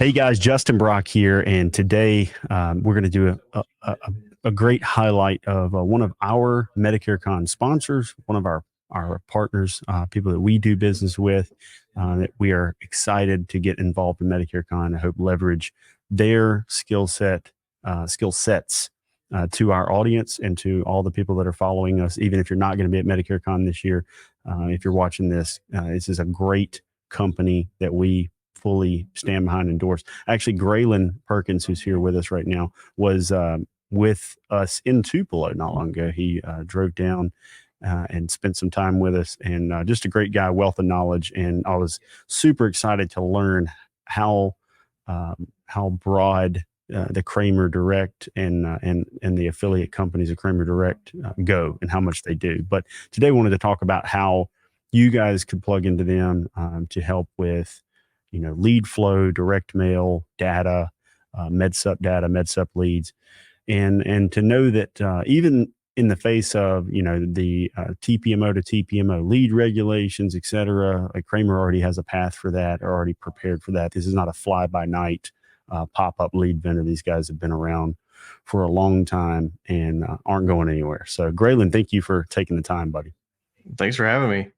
Hey guys, Justin Brock here, and today we're going to do a great highlight of one of our MedicareCon sponsors, one of our partners, people that we do business with, that we are excited to get involved in MedicareCon. I hope leverage their skill sets to our audience and to all the people that are following us. Even if you're not going to be at MedicareCon this year, if you're watching this is a great company that we fully stand behind and endorse. Actually, Graylon Perkins, who's here with us right now, was with us in Tupelo not long ago. He drove down and spent some time with us, and just a great guy, wealth of knowledge. And I was super excited to learn how broad the Kramer Direct and the affiliate companies of Kramer Direct go and how much they do. But today I wanted to talk about how you guys could plug into them to help with lead flow, direct mail, data, MedSup leads, and to know that even in the face of the TPMO to TPMO lead regulations, et cetera, like Kramer already has a path for that, or already prepared for that. This is not a fly by night pop-up lead vendor. These guys have been around for a long time and aren't going anywhere. So Graylon, thank you for taking the time, buddy. Thanks for having me.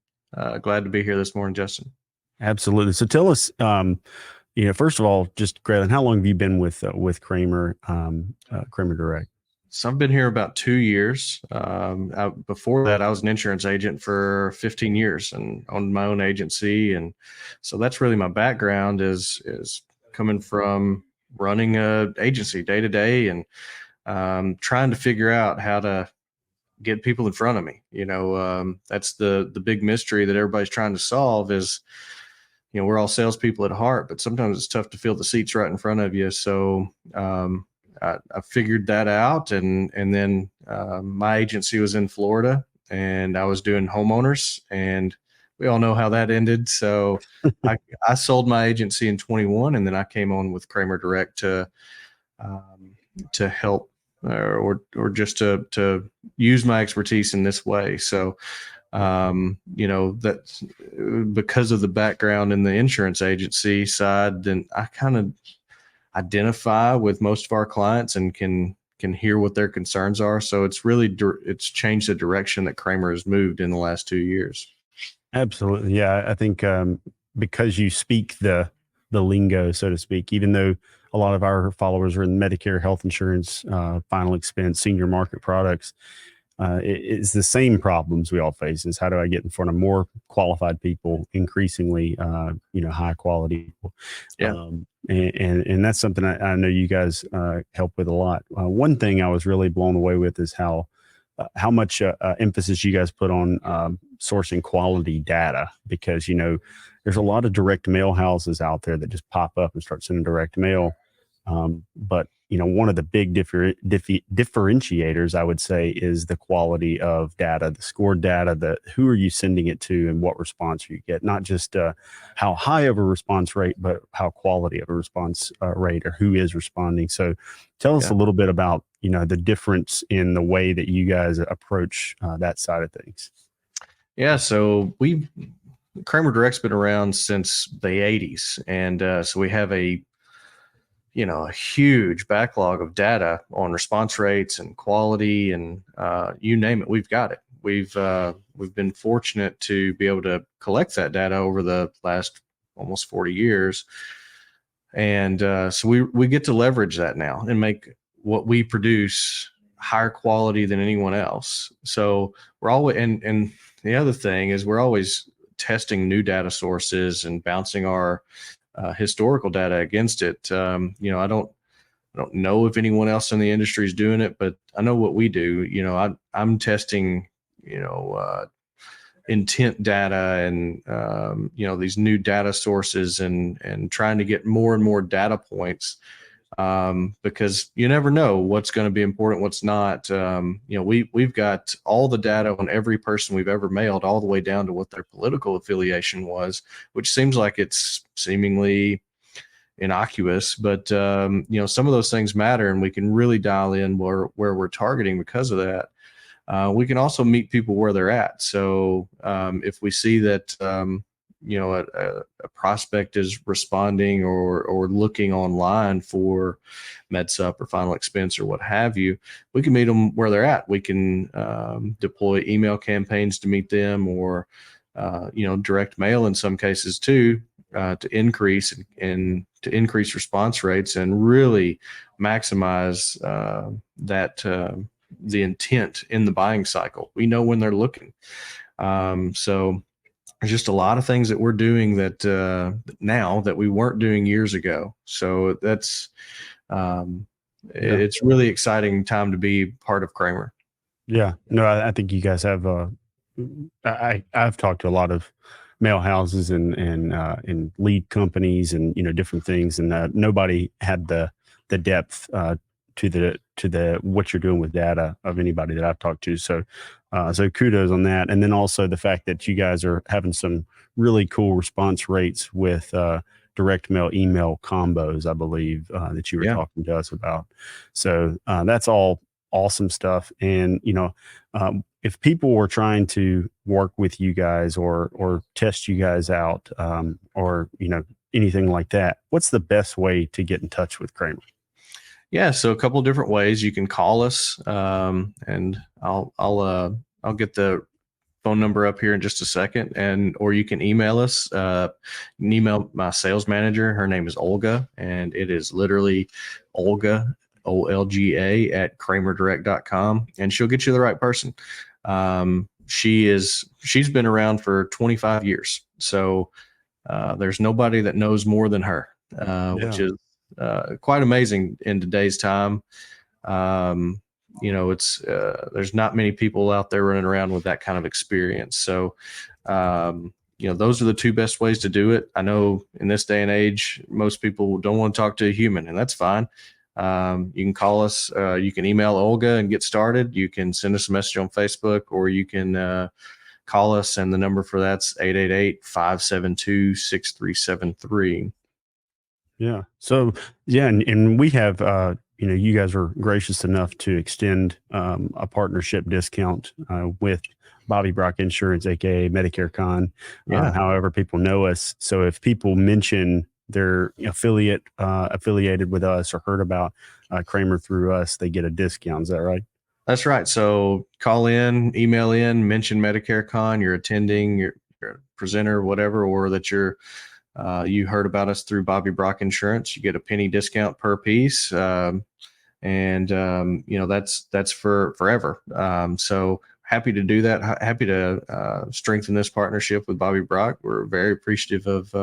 Glad to be here this morning, Justin. Absolutely. So tell us, first of all, just Graylon, how long have you been with Kramer Direct? So I've been here about 2 years. Before that, I was an insurance agent for 15 years and owned my own agency. And so that's really my background is coming from running a agency day to day and trying to figure out how to get people in front of me. That's the big mystery that everybody's trying to solve is, we're all salespeople at heart, but sometimes it's tough to fill the seats right in front of you. So I figured that out, and then my agency was in Florida, and I was doing homeowners, and we all know how that ended. So I sold my agency in 21, and then I came on with Kramer Direct to help or just to use my expertise in this way. So that's because of the background in the insurance agency side, then I kind of identify with most of our clients and can hear what their concerns are. So it's really, it's changed the direction that Kramer has moved in the last 2 years. Absolutely. Yeah. I think because you speak the lingo, so to speak, even though a lot of our followers are in Medicare health insurance, final expense, senior market products, it's the same problems we all face is how do I get in front of more qualified people, increasingly, high quality people. Yeah. And that's something I know you guys help with a lot. One thing I was really blown away with is how much emphasis you guys put on sourcing quality data, because, there's a lot of direct mail houses out there that just pop up and start sending direct mail. But one of the big differentiators, I would say, is the quality of data, the scored data, who are you sending it to and what response you get, not just how high of a response rate, but how quality of a response rate, or who is responding. So tell us a little bit about, the difference in the way that you guys approach that side of things. Yeah. So Kramer Direct's been around since the 80s. And so we have a huge backlog of data on response rates and quality, and you name it, we've got it. We've been fortunate to be able to collect that data over the last almost 40 years. And so we get to leverage that now and make what we produce higher quality than anyone else. So we're always, and the other thing is we're always testing new data sources and bouncing our historical data against it. I don't know if anyone else in the industry is doing it, but I know what we do. I'm testing, intent data and these new data sources and trying to get more and more data points, because you never know what's going to be important, what's not. We've got all the data on every person we've ever mailed, all the way down to what their political affiliation was, which seems like it's seemingly innocuous, but some of those things matter, and we can really dial in where we're targeting because of that. We can also meet people where they're at. So if we see that a prospect is responding or looking online for MedSup or final expense or what have you, we can meet them where they're at. We can deploy email campaigns to meet them, or direct mail in some cases too, to increase response rates and really maximize the intent in the buying cycle. We know when they're looking. So there's just a lot of things that we're doing that now that we weren't doing years ago. So that's it's really exciting time to be part of Kramer. Yeah, no, I think you guys have. I've talked to a lot of mail houses and lead companies and different things, and nobody had the depth to the what you're doing with data of anybody that I've talked to. So kudos on that, and then also the fact that you guys are having some really cool response rates with direct mail email combos, I believe, that you were talking to us about. So that's all awesome stuff. And if people were trying to work with you guys or test you guys out, or anything like that, what's the best way to get in touch with Kramer? Yeah, so a couple of different ways. You can call us, and I'll get the phone number up here in just a second, or you can email us. You can email my sales manager. Her name is Olga, and it is literally Olga, OLGA, at KramerDirect.com, and she'll get you the right person. She's been around for 25 years, so there's nobody that knows more than her, which is quite amazing in today's time. It's there's not many people out there running around with that kind of experience. So those are the two best ways to do it. I know in this day and age, most people don't want to talk to a human, and that's fine. You can call us, you can email Olga and get started. You can send us a message on Facebook, or you can call us, and the number for that's 888-572-6373. Yeah. So and we have you guys were gracious enough to extend a partnership discount with Bobby Brock Insurance, aka MedicareCon, however people know us. So if people mention they're affiliated with us or heard about Kramer through us, they get a discount. Is that right? That's right. So call in, email in, mention MedicareCon, you're attending, you're a presenter, whatever, or that you heard about us through Bobby Brock Insurance. You get a penny discount per piece, and that's for forever. So happy to do that. Happy to strengthen this partnership with Bobby Brock. We're very appreciative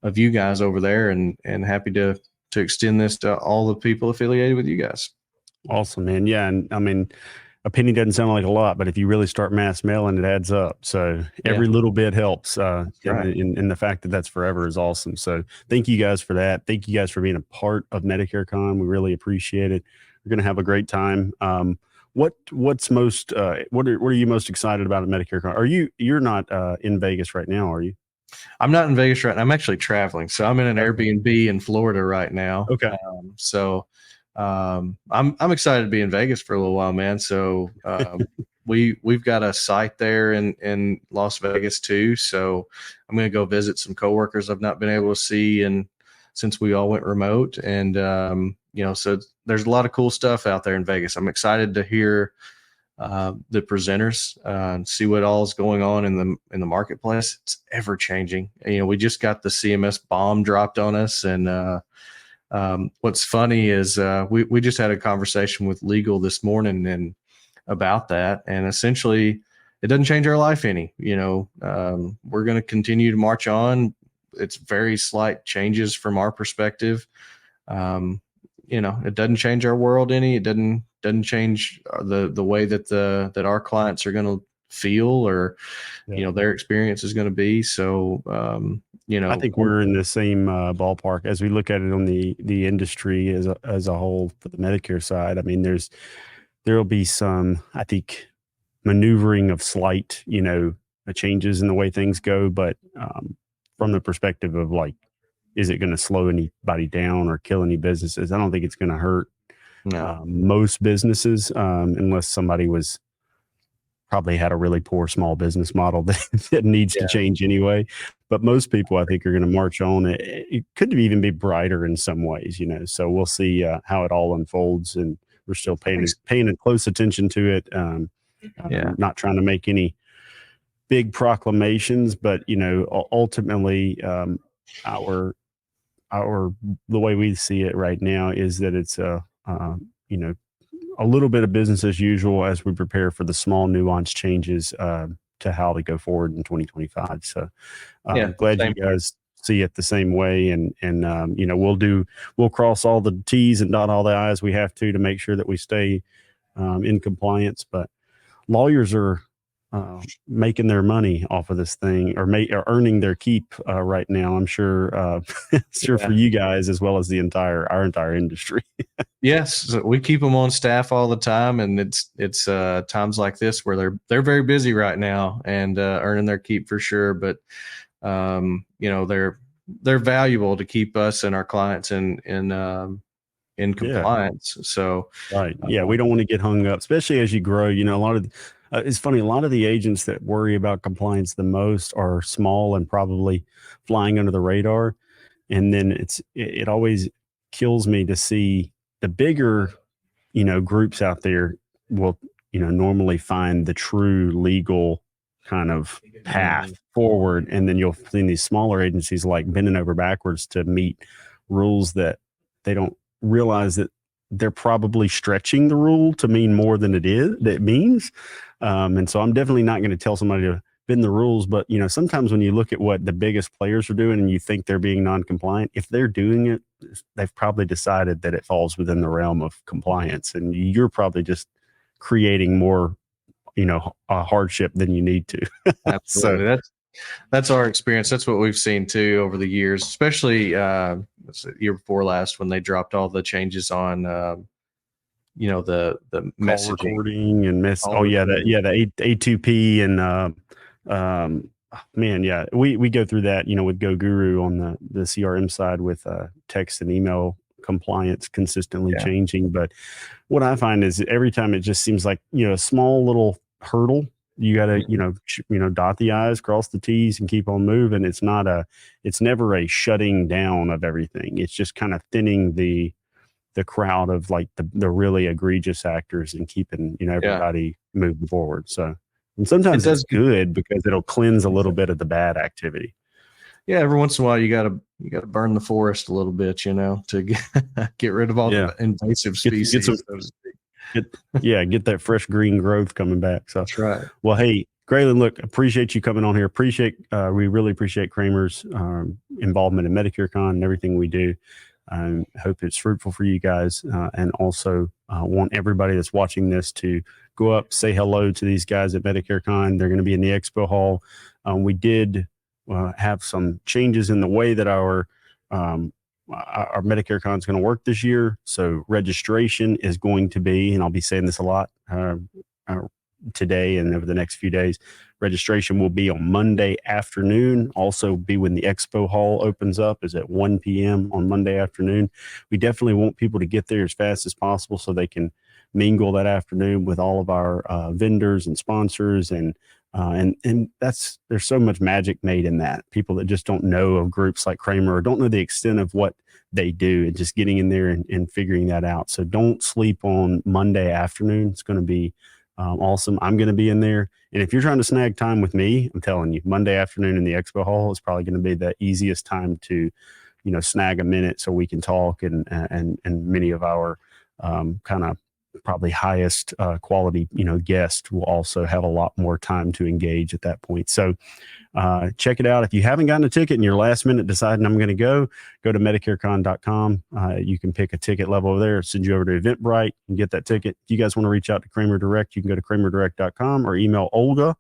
of you guys over there, and happy to extend this to all the people affiliated with you guys. Awesome, man. Yeah, and I mean, a penny doesn't sound like a lot, but if you really start mass mailing, it adds up. So every little bit helps. Right. And the fact that that's forever is awesome. So thank you guys for that. Thank you guys for being a part of MedicareCon. We really appreciate it. We're going to have a great time. What are you most excited about at MedicareCon? You're not in Vegas right now, are you? I'm not in Vegas right now. I'm actually traveling. So I'm in an Airbnb in Florida right now. Okay. I'm excited to be in Vegas for a little while, man. So we've got a site there in Las Vegas too. So I'm going to go visit some coworkers I've not been able to see since we all went remote. And so there's a lot of cool stuff out there in Vegas. I'm excited to hear the presenters and see what all is going on in the marketplace. It's ever changing. We just got the CMS bomb dropped on us, and what's funny is we just had a conversation with legal this morning and about that, and essentially it doesn't change our life any. We're going to continue to march on. It's very slight changes from our perspective. It doesn't change our world any. It doesn't change the way that our clients are going to feel, or their experience is going to be. So I think we're in the same ballpark as we look at it on the industry as a whole for the Medicare side. I mean, there'll be some, I think, maneuvering of slight changes in the way things go, but from the perspective of like, is it going to slow anybody down or kill any businesses? I don't think it's going to hurt most businesses, unless somebody was probably had a really poor small business model that needs to change anyway. But most people, I think, are going to march on. It could even be brighter in some ways, so we'll see how it all unfolds, and we're still paying close attention to it. Not trying to make any big proclamations, but ultimately, the way we see it right now is that it's a little bit of business as usual as we prepare for the small nuance changes to how to go forward in 2025. So I'm glad you guys see it the same way, and we'll cross all the T's and dot all the I's we have to make sure that we stay in compliance. But lawyers are making their money off of this thing, or earning their keep right now. I'm sure, for you guys as well as our entire industry. Yes, we keep them on staff all the time, and it's times like this where they're very busy right now and earning their keep for sure. But they're valuable to keep us and our clients in compliance. Yeah. So right, we don't want to get hung up, especially as you grow. A lot of it's funny. A lot of the agents that worry about compliance the most are small and probably flying under the radar, and then it always kills me to see the bigger, groups out there will, normally find the true legal kind of path forward. And then you'll see these smaller agencies like bending over backwards to meet rules that they don't realize that they're probably stretching the rule to mean more than it means. And so I'm definitely not going to tell somebody to bend the rules, but sometimes when you look at what the biggest players are doing and you think they're being non-compliant, if they're doing it, they've probably decided that it falls within the realm of compliance, and you're probably just creating more, a hardship than you need to. Absolutely. So that's our experience. That's what we've seen too over the years, especially the year before last when they dropped all the changes on the messaging, recording and the A2P and we go through that with GoGuru on the CRM side with text and email compliance consistently changing. But what I find is every time it just seems like a small little hurdle. You got to dot the I's, cross the T's, and keep on moving. It's never a shutting down of everything. It's just kind of thinning the crowd of like the really egregious actors and keeping everybody moving forward. So, and sometimes it's good because it'll cleanse a little bit of the bad activity. Yeah, every once in a while you gotta burn the forest a little bit, to get rid of all the invasive species. Get that fresh green growth coming back. So that's right. Well, hey, Graylon, look, appreciate you coming on here. We really appreciate Kramer's involvement in MedicareCon and everything we do. I hope it's fruitful for you guys, and also want everybody that's watching this to go up, say hello to these guys at MedicareCon. They're going to be in the expo hall. We did have some changes in the way that our MedicareCon is going to work this year. So registration is going to be, and I'll be saying this a lot today and over the next few days, registration will be on Monday afternoon. Also be when the expo hall opens up, is at 1 p.m. on Monday afternoon. We definitely want people to get there as fast as possible so they can mingle that afternoon with all of our vendors and sponsors, and there's so much magic made in that. People that just don't know of groups like Kramer or don't know the extent of what they do, and just getting in there and figuring that out. So don't sleep on Monday afternoon. It's going to be awesome. I'm going to be in there. And if you're trying to snag time with me, I'm telling you, Monday afternoon in the expo hall is probably going to be the easiest time to, snag a minute so we can talk, and many of our kind of probably highest quality, guest will also have a lot more time to engage at that point. So check it out. If you haven't gotten a ticket and you're last minute deciding I'm going to go to MedicareCon.com. You can pick a ticket level over there, send you over to Eventbrite and get that ticket. If you guys want to reach out to Kramer Direct, you can go to KramerDirect.com or email Olga,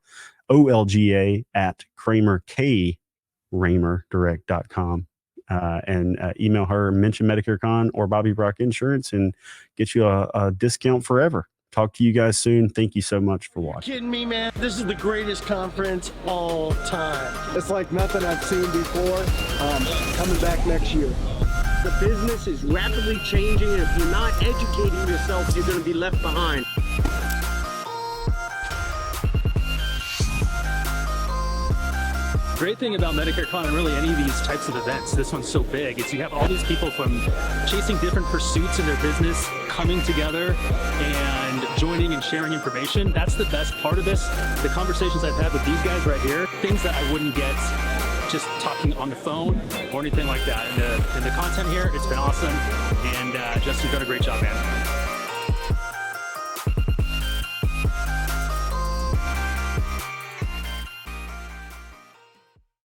OLGA at KramerDirect.com. And email her, mention MedicareCon or Bobby Brock Insurance, and get you a discount forever. Talk to you guys soon. Thank you so much for watching. Kidding me, man? This is the greatest conference all time. It's like nothing I've seen before. Coming back next year. The business is rapidly changing, and if you're not educating yourself, you're going to be left behind. Great thing about MedicareCon and really any of these types of events, this one's so big, is you have all these people from chasing different pursuits in their business coming together and joining and sharing information. That's the best part of this. The conversations I've had with these guys right here, things that I wouldn't get just talking on the phone or anything like that. And the content here, it's been awesome. And Justin's done a great job, man.